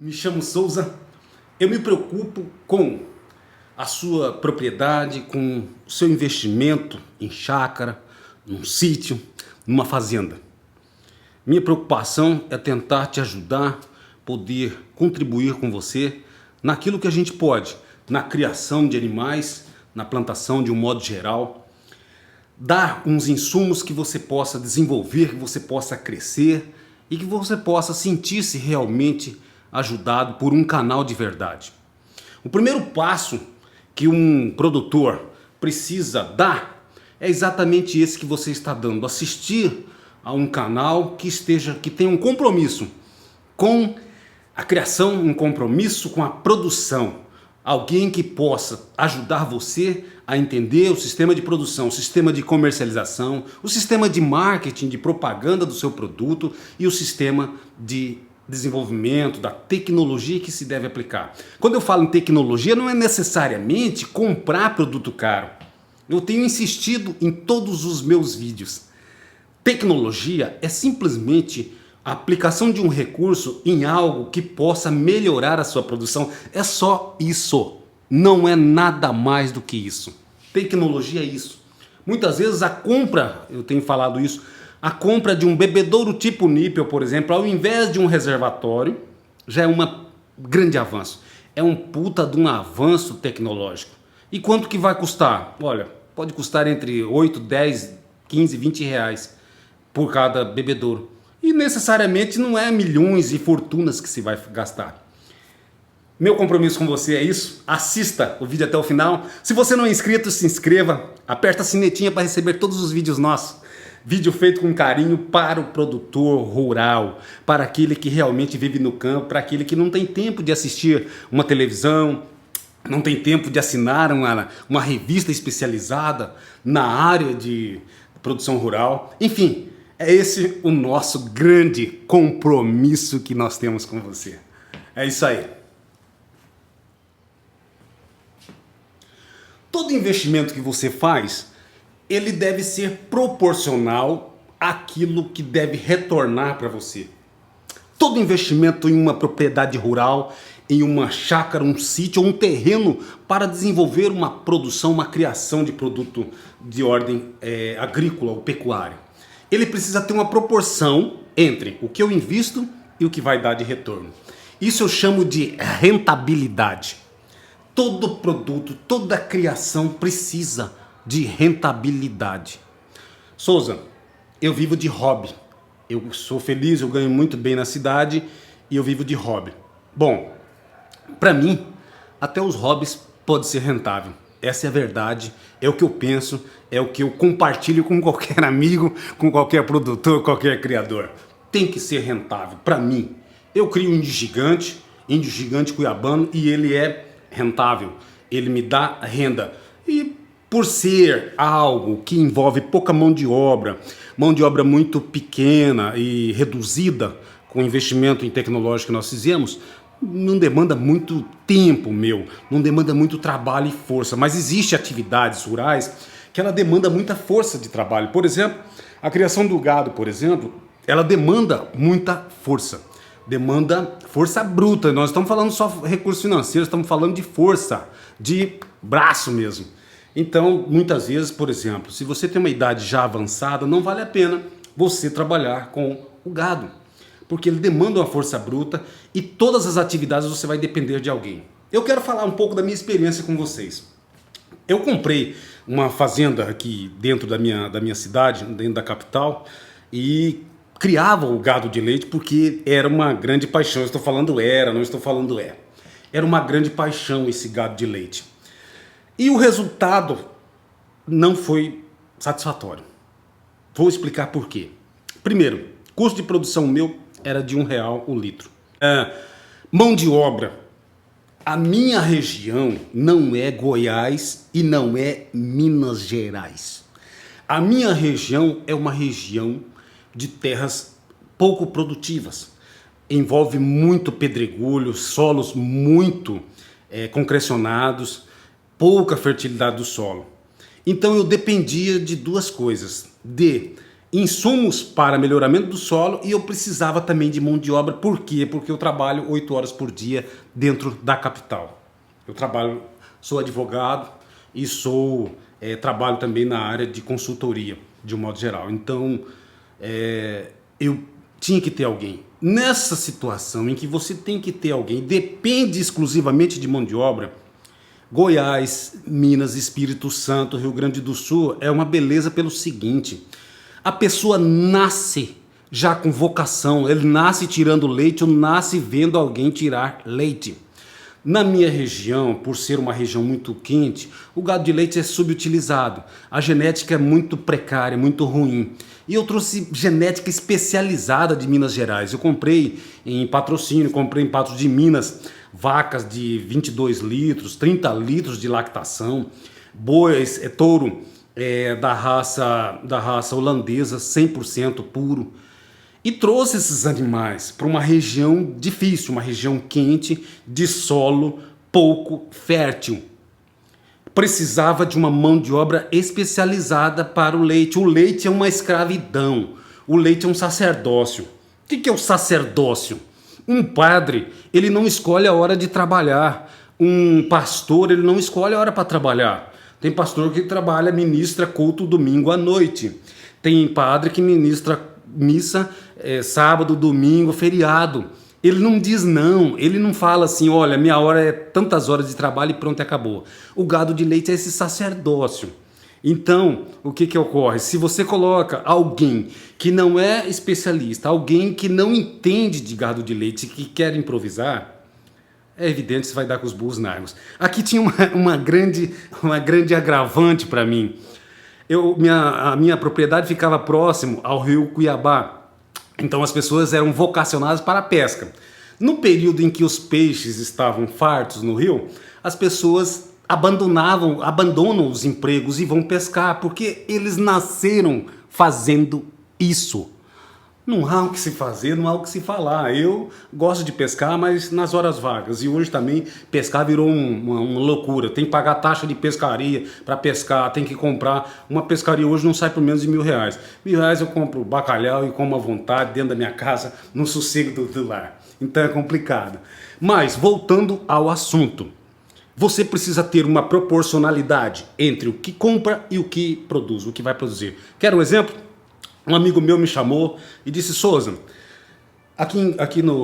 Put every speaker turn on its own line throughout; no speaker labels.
Me chamo Souza, eu me preocupo com a sua propriedade, com o seu investimento em chácara, num sítio, numa fazenda. Minha preocupação é tentar te ajudar, poder contribuir com você naquilo que a gente pode, na criação de animais, na plantação de um modo geral, dar uns insumos que você possa desenvolver, que você possa crescer e que você possa sentir-se realmente ajudado por um canal de verdade. O primeiro passo que um produtor precisa dar é exatamente esse que você está dando: assistir a um canal que tenha um compromisso com a criação, um compromisso com a produção. Alguém que possa ajudar você a entender o sistema de produção, o sistema de comercialização, o sistema de marketing, de propaganda do seu produto e o sistema de desenvolvimento, da tecnologia que se deve aplicar. Quando eu falo em tecnologia, não é necessariamente comprar produto caro. Eu tenho insistido em todos os meus vídeos. Tecnologia é simplesmente a aplicação de um recurso em algo que possa melhorar a sua produção. É só isso. Não é nada mais do que isso. Tecnologia é isso. Muitas vezes a compra, eu tenho falado isso, a compra de um bebedouro tipo nípel, por exemplo, ao invés de um reservatório, já é um grande avanço. É um puta de um avanço tecnológico. E quanto que vai custar? Olha, pode custar entre 8, 10, 15, 20 reais por cada bebedouro. E necessariamente não é milhões e fortunas que se vai gastar. Meu compromisso com você é isso. Assista o vídeo até o final. Se você não é inscrito, se inscreva. Aperta a sinetinha para receber todos os vídeos nossos. Vídeo feito com carinho para o produtor rural, para aquele que realmente vive no campo, para aquele que não tem tempo de assistir uma televisão, não tem tempo de assinar uma revista especializada na área de produção rural. Enfim, é esse o nosso grande compromisso que nós temos com você. É isso aí. Todo investimento que você faz, ele deve ser proporcional àquilo que deve retornar para você. Todo investimento em uma propriedade rural, em uma chácara, um sítio ou um terreno para desenvolver uma produção, uma criação de produto de ordem agrícola ou pecuária, ele precisa ter uma proporção entre o que eu invisto e o que vai dar de retorno. Isso eu chamo de rentabilidade. Todo produto, toda criação precisa de rentabilidade. Souza, eu vivo de hobby. Eu sou feliz, eu ganho muito bem na cidade e eu vivo de hobby. Bom, para mim, até os hobbies podem ser rentáveis. Essa é a verdade, é o que eu penso, é o que eu compartilho com qualquer amigo, com qualquer produtor, qualquer criador. Tem que ser rentável, para mim. Eu crio um índio gigante cuiabano, e ele é rentável. Ele me dá renda. E por ser algo que envolve pouca mão de obra muito pequena e reduzida, com o investimento em tecnologia que nós fizemos, não demanda muito tempo meu, não demanda muito trabalho e força, mas existem atividades rurais que ela demanda muita força de trabalho. Por exemplo, a criação do gado, por exemplo, ela demanda muita força, demanda força bruta. Nós estamos falando só recursos financeiros, estamos falando de força, de braço mesmo. Então, muitas vezes, por exemplo, se você tem uma idade já avançada, não vale a pena você trabalhar com o gado, porque ele demanda uma força bruta e todas as atividades você vai depender de alguém. Eu quero falar um pouco da minha experiência com vocês. Eu comprei uma fazenda aqui dentro da minha cidade, dentro da capital, e criava o gado de leite porque era uma grande paixão. Eu estou falando era, não estou falando é. Era uma grande paixão esse gado de leite. E o resultado não foi satisfatório. Vou explicar por quê. Primeiro, custo de produção meu era de R$1 o litro. Mão de obra. A minha região não é Goiás e não é Minas Gerais. A minha região é uma região de terras pouco produtivas. Envolve muito pedregulho, solos muito concrecionados, pouca fertilidade do solo. Então eu dependia de duas coisas: de insumos para melhoramento do solo e eu precisava também de mão de obra. Por quê? Porque eu trabalho 8 horas por dia dentro da capital. Eu sou advogado e trabalho também na área de consultoria, de um modo geral. Então, eu tinha que ter alguém. Nessa situação em que você tem que ter alguém, depende exclusivamente de mão de obra, Goiás, Minas, Espírito Santo, Rio Grande do Sul é uma beleza pelo seguinte: a pessoa nasce já com vocação, ele nasce tirando leite ou nasce vendo alguém tirar leite. Na minha região, por ser uma região muito quente, o gado de leite é subutilizado. A genética é muito precária, muito ruim. E eu trouxe genética especializada de Minas Gerais. Eu comprei em Patrocínio, comprei em Patos de Minas, vacas de 22 litros, 30 litros de lactação, bois, touro da raça holandesa, 100% puro. E trouxe esses animais para uma região difícil, uma região quente, de solo pouco fértil. Precisava de uma mão de obra especializada para o leite. O leite é uma escravidão, o leite é um sacerdócio. O que é o sacerdócio? Um padre, ele não escolhe a hora de trabalhar. Um pastor, ele não escolhe a hora para trabalhar. Tem pastor que trabalha, ministra culto domingo à noite. Tem padre que ministra missa sábado, domingo, feriado. Ele não diz não, ele não fala assim, olha, minha hora é tantas horas de trabalho e pronto, acabou. O gado de leite é esse sacerdócio. Então, o que ocorre? Se você coloca alguém que não é especialista, alguém que não entende de gado de leite, que quer improvisar, é evidente que você vai dar com os burros na água. Aqui tinha uma grande agravante para mim. A minha propriedade ficava próximo ao rio Cuiabá. Então as pessoas eram vocacionadas para a pesca. No período em que os peixes estavam fartos no rio, as pessoas abandonam os empregos e vão pescar, porque eles nasceram fazendo isso. Não há o que se fazer, não há o que se falar. Eu gosto de pescar, mas nas horas vagas. E hoje também pescar virou uma loucura. Tem que pagar taxa de pescaria para pescar, tem que comprar. Uma pescaria hoje não sai por menos de R$1.000. R$1.000 eu compro bacalhau e como à vontade dentro da minha casa, no sossego do lar. Então é complicado. Mas, voltando ao assunto. Você precisa ter uma proporcionalidade entre o que compra e o que produz, o que vai produzir. Quer um exemplo? Um amigo meu me chamou e disse: Souza,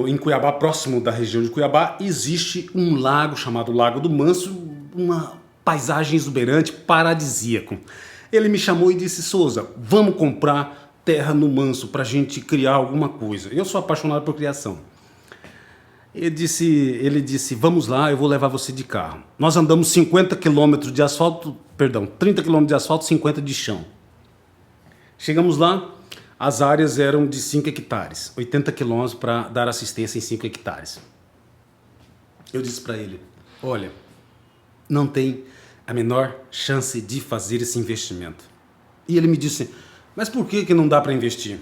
em Cuiabá, próximo da região de Cuiabá, existe um lago chamado Lago do Manso, uma paisagem exuberante, paradisíaco. Ele me chamou e disse: Souza, vamos comprar terra no Manso para a gente criar alguma coisa. Eu sou apaixonado por criação. Ele disse, vamos lá, eu vou levar você de carro. Nós andamos 50 quilômetros de asfalto, 30 quilômetros de asfalto, 50 de chão. Chegamos lá, as áreas eram de 5 hectares, 80 quilômetros para dar assistência em 5 hectares. Eu disse para ele, olha, não tem a menor chance de fazer esse investimento. E ele me disse, mas por que não dá para investir?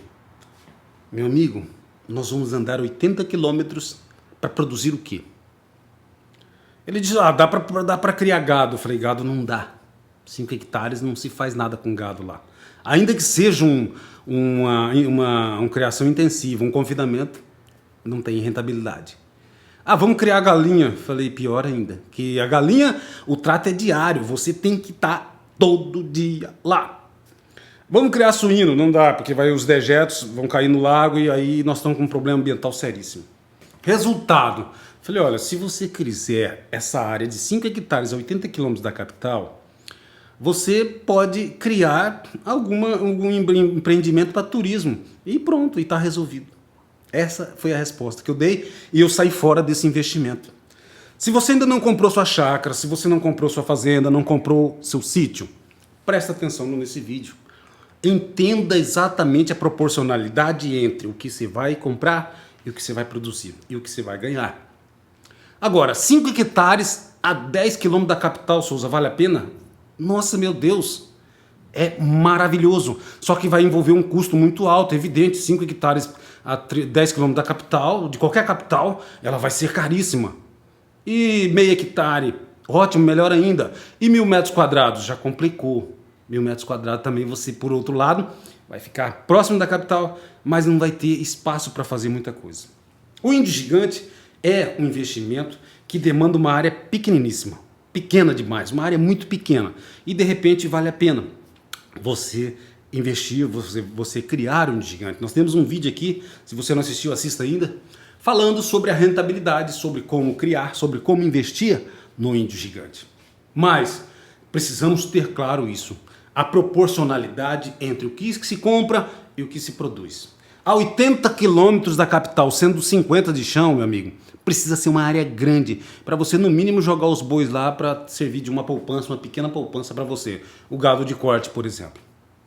Meu amigo, nós vamos andar 80 quilômetros para produzir o quê? Ele disse, dá para criar gado. Eu falei, gado não dá. 5 hectares não se faz nada com gado lá. Ainda que seja uma criação intensiva, um confinamento, não tem rentabilidade. Vamos criar galinha. Falei, pior ainda, que a galinha, o trato é diário, você tem que estar todo dia lá. Vamos criar suíno, não dá, porque os dejetos vão cair no lago e aí nós estamos com um problema ambiental seríssimo. Resultado, falei, olha, se você quiser essa área de 5 hectares a 80 quilômetros da capital, você pode criar algum empreendimento para turismo. E pronto, e está resolvido. Essa foi a resposta que eu dei e eu saí fora desse investimento. Se você ainda não comprou sua chácara, se você não comprou sua fazenda, não comprou seu sítio, presta atenção nesse vídeo. Entenda exatamente a proporcionalidade entre o que você vai comprar e o que você vai produzir e o que você vai ganhar. Agora, 5 hectares a 10 quilômetros da capital, Souza, vale a pena? Nossa, meu Deus, é maravilhoso. Só que vai envolver um custo muito alto, evidente. 5 hectares a 10 quilômetros da capital, de qualquer capital, ela vai ser caríssima. E meio hectare, ótimo, melhor ainda. E 1.000 metros quadrados, já complicou. 1.000 metros quadrados também você, por outro lado, vai ficar próximo da capital, mas não vai ter espaço para fazer muita coisa. O índio gigante é um investimento que demanda uma área pequeniníssima, pequena demais, uma área muito pequena, e de repente vale a pena você investir, você criar um índio gigante. Nós temos um vídeo aqui, se você não assistiu, assista ainda, falando sobre a rentabilidade, sobre como criar, sobre como investir no índio gigante. Mas precisamos ter claro isso, a proporcionalidade entre o que se compra e o que se produz. A 80 quilômetros da capital, sendo 50 de chão, meu amigo, precisa ser uma área grande para você no mínimo jogar os bois lá para servir de uma poupança, uma pequena poupança para você. O gado de corte, por exemplo.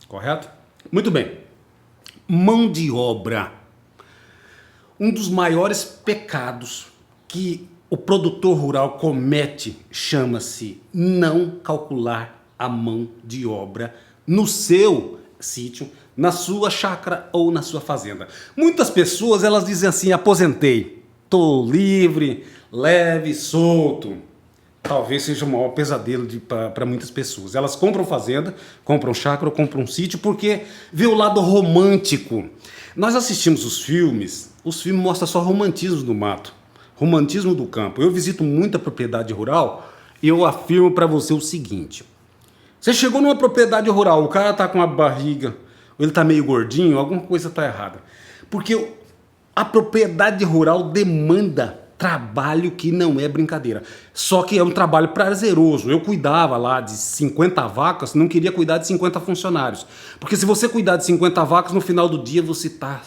Correto? Muito bem. Mão de obra. Um dos maiores pecados que o produtor rural comete chama-se não calcular a mão de obra no seu sítio, na sua chácara ou na sua fazenda. Muitas pessoas elas dizem assim: aposentei, tô livre, leve, solto. Talvez seja o maior pesadelo para muitas pessoas. Elas compram fazenda, compram chácara ou compram sítio porque vê o lado romântico. Nós assistimos os filmes mostram só romantismo do mato, romantismo do campo. Eu visito muita propriedade rural e eu afirmo para você o seguinte: você chegou numa propriedade rural, o cara tá com uma barriga, ou ele tá meio gordinho, alguma coisa tá errada. Porque a propriedade rural demanda trabalho que não é brincadeira. Só que é um trabalho prazeroso. Eu cuidava lá de 50 vacas, não queria cuidar de 50 funcionários. Porque se você cuidar de 50 vacas, no final do dia você tá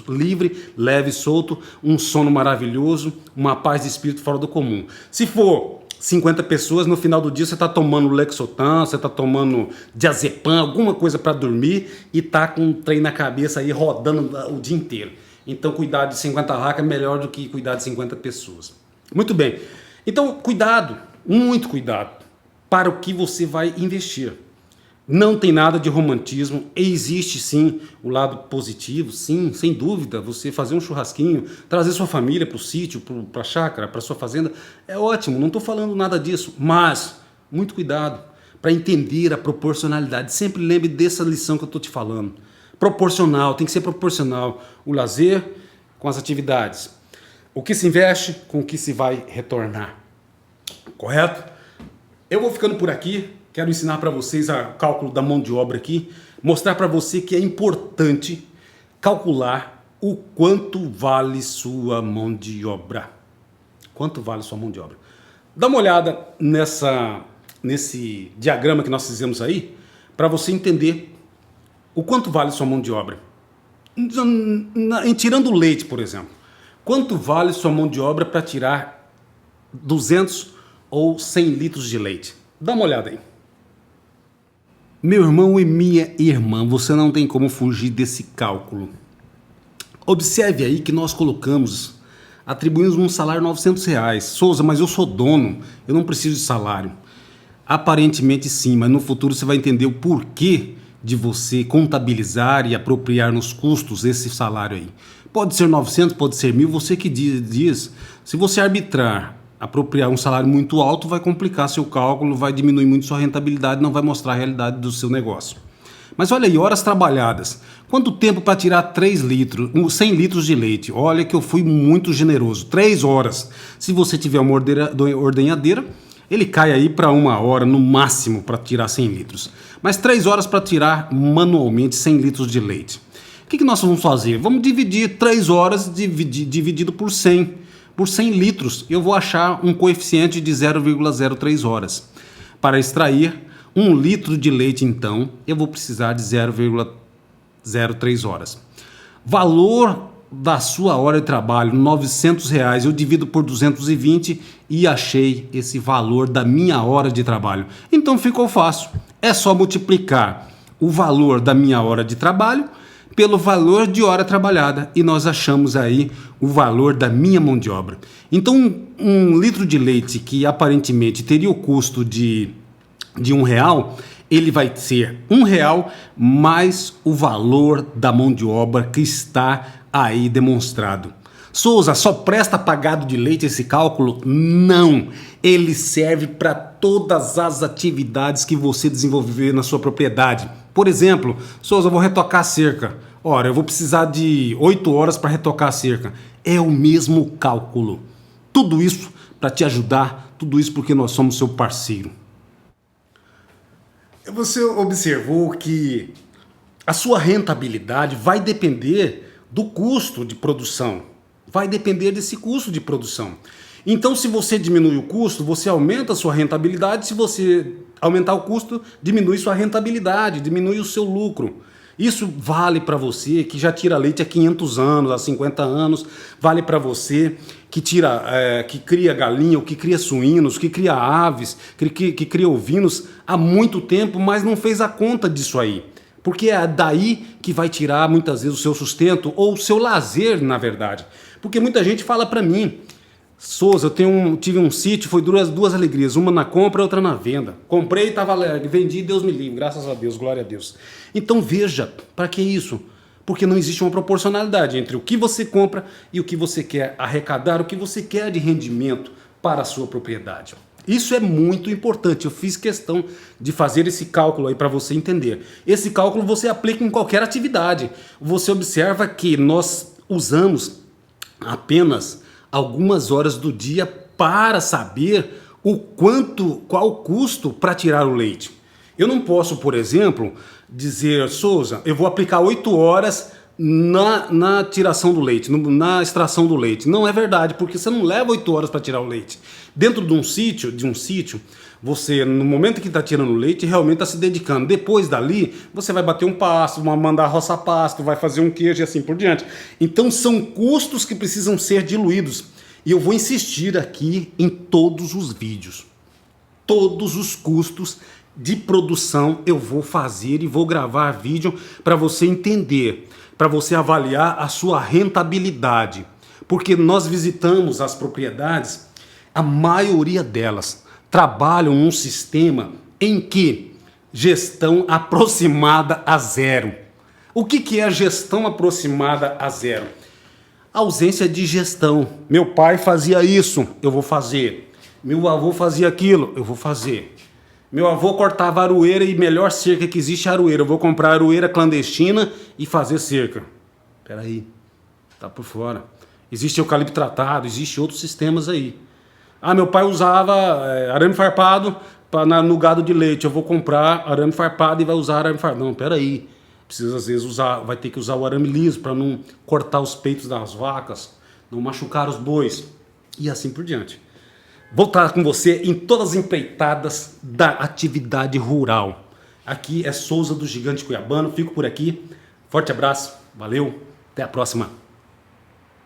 livre, leve, solto, um sono maravilhoso, uma paz de espírito fora do comum. Se for 50 pessoas, no final do dia você está tomando Lexotan, você está tomando diazepam, alguma coisa para dormir e tá com um trem na cabeça aí rodando o dia inteiro. Então cuidar de 50 vacas é melhor do que cuidar de 50 pessoas. Muito bem. Então cuidado, muito cuidado para o que você vai investir. Não tem nada de romantismo, existe sim o lado positivo, sim, sem dúvida. Você fazer um churrasquinho, trazer sua família para o sítio, para a chácara, para a sua fazenda, é ótimo, não estou falando nada disso, mas muito cuidado para entender a proporcionalidade. Sempre lembre dessa lição que eu estou te falando. Proporcional, tem que ser proporcional o lazer com as atividades. O que se investe com o que se vai retornar. Correto? Eu vou ficando por aqui. Quero ensinar para vocês o cálculo da mão de obra aqui, mostrar para você que é importante calcular o quanto vale sua mão de obra. Quanto vale sua mão de obra? Dá uma olhada nesse diagrama que nós fizemos aí, para você entender o quanto vale sua mão de obra. Tirando o leite, por exemplo. Quanto vale sua mão de obra para tirar 200 ou 100 litros de leite? Dá uma olhada aí. Meu irmão e minha irmã, você não tem como fugir desse cálculo. Observe aí que nós atribuímos um salário de R$900. Souza, mas eu sou dono, eu não preciso de salário. Aparentemente sim, mas no futuro você vai entender o porquê de você contabilizar e apropriar nos custos esse salário aí. Pode ser 900, pode ser 1.000, você que diz. Se você arbitrar, apropriar um salário muito alto, vai complicar seu cálculo, vai diminuir muito sua rentabilidade, não vai mostrar a realidade do seu negócio. Mas olha aí, horas trabalhadas. Quanto tempo para tirar 3 litros, 100 litros de leite? Olha que eu fui muito generoso. 3 horas. Se você tiver uma ordenhadeira, ele cai aí para 1 hora no máximo para tirar 100 litros. Mas 3 horas para tirar manualmente 100 litros de leite. O que nós vamos fazer? Vamos dividir 3 horas dividido por 100. Por 100 litros, eu vou achar um coeficiente de 0,03 horas. Para extrair 1 litro de leite, então, eu vou precisar de 0,03 horas. Valor da sua hora de trabalho, R$900. Eu divido por 220 e achei esse valor da minha hora de trabalho. Então ficou fácil. É só multiplicar o valor da minha hora de trabalho pelo valor de hora trabalhada e nós achamos aí o valor da minha mão de obra. Então um litro de leite que aparentemente teria o custo de R$1, ele vai ser R$1 mais o valor da mão de obra que está aí demonstrado. Souza, só presta para gado de leite esse cálculo? Não, ele serve para todas as atividades que você desenvolver na sua propriedade. Por exemplo, Souza, eu vou retocar a cerca. Ora, eu vou precisar de 8 horas para retocar a cerca. É o mesmo cálculo. Tudo isso para te ajudar, tudo isso porque nós somos seu parceiro. Você observou que a sua rentabilidade vai depender do custo de produção. Vai depender desse custo de produção. Então, se você diminui o custo, você aumenta a sua rentabilidade. Se você aumentar o custo, diminui sua rentabilidade, diminui o seu lucro. Isso vale para você que já tira leite há 500 anos, há 50 anos. Vale para você que que cria galinha, ou que cria suínos, que cria aves, que cria ovinos há muito tempo, mas não fez a conta disso aí. Porque é daí que vai tirar muitas vezes o seu sustento ou o seu lazer, na verdade. Porque muita gente fala para mim, Souza, tive um sítio, foi duas alegrias, uma na compra e outra na venda. Comprei, estava alegre, vendi, Deus me livre, graças a Deus, glória a Deus. Então veja, para que isso? Porque não existe uma proporcionalidade entre o que você compra e o que você quer arrecadar, o que você quer de rendimento para a sua propriedade. Isso é muito importante, eu fiz questão de fazer esse cálculo aí para você entender. Esse cálculo você aplica em qualquer atividade. Você observa que nós usamos apenas algumas horas do dia para saber qual o custo para tirar o leite. Eu não posso, por exemplo, dizer, Souza, eu vou aplicar 8 horas na tiração do leite, na extração do leite. Não é verdade, porque você não leva 8 horas para tirar o leite. Dentro de um sítio, você, no momento que está tirando o leite, realmente está se dedicando. Depois dali, você vai bater um pasto, mandar roçar pasto, vai fazer um queijo e assim por diante. Então são custos que precisam ser diluídos. E eu vou insistir aqui em todos os vídeos. Todos os custos de produção eu vou fazer e vou gravar vídeo para você entender, para você avaliar a sua rentabilidade. Porque nós visitamos as propriedades, a maioria delas trabalham num sistema em que gestão aproximada a zero. O que é gestão aproximada a zero? Ausência de gestão. Meu pai fazia isso, eu vou fazer. Meu avô fazia aquilo, eu vou fazer. Meu avô cortava aroeira e melhor cerca que existe é aroeira. Eu vou comprar aroeira clandestina e fazer cerca. Peraí, tá por fora. Existe eucalipto tratado, existe outros sistemas aí. Ah, meu pai usava arame farpado no gado de leite. Eu vou comprar arame farpado e vai usar arame farpado. Não, peraí. Precisa às vezes vai ter que usar o arame liso para não cortar os peitos das vacas, não machucar os bois e assim por diante. Vou estar com você em todas as empreitadas da atividade rural. Aqui é Souza do Gigante Cuiabano, fico por aqui. Forte abraço, valeu, até a próxima.